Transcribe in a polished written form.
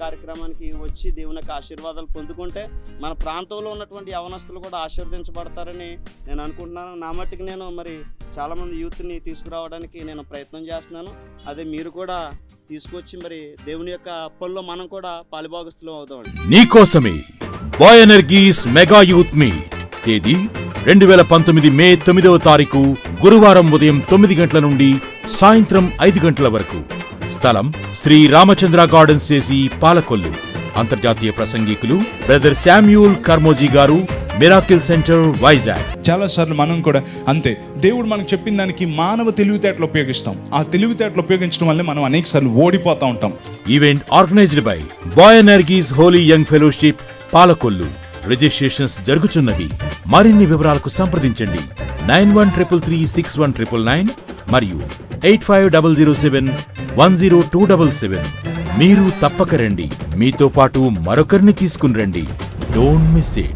కార్యక్రమానికి వచ్చి దేవుని యొక్క ఆశీర్వాదాలు పొందుకుంటే మన ప్రాంతంలో ఉన్నటువంటి యవనస్తులు కూడా ఆశీర్వదించబడతారని నేను అనుకుంటున్నాను. నా మట్టుకు నేను మరి చాలామంది యూత్ని తీసుకురావడానికి నేను ప్రయత్నం చేస్తున్నాను. అదే మీరు కూడా తీసుకొచ్చి మరి దేవుని యొక్క పనిలో మనం కూడా పాలుభాగస్తులు అవుతామండి. నీకోసమే బాయ్ ఎనర్గీస్ మెగా యూత్ మీట్. తేదీ 2019 మే 9వ తారీఖు గురువారం ఉదయం 9 గంటల నుండి సాయంత్రం 5 గంటల వరకు. స్థలం శ్రీ రామచంద్ర గార్డెన్స్ చేసి పాలకొల్లు. అంతర్జాతీయ ప్రసంగికులు బ్రదర్ శామ్యూల్ కర్మోజీ గారు, మిరాకిల్ సెంటర్ వైజాగ్. చాలా సార్లు మనం కూడా అంతే, దేవుడు మనకు చెప్పిన దానికి మానవ తెలివితేటలు ఉపయోగిస్తాం. ఆ తెలివితేటలు ఉపయోగించడం వల్ల మనం అనేక సార్లు ఓడిపోతా ఉంటాం. Event organised by boy energies holy young fellowship Palakollu. Registrations జరుగుతున్నవి. మరిన్ని వివరాలకు సంప్రదించండి 9133361999 మరియు 8500710277. మీరు తప్పక రండి. మీతో పాటు మరొకరిని తీసుకుని రండి. Don't miss it.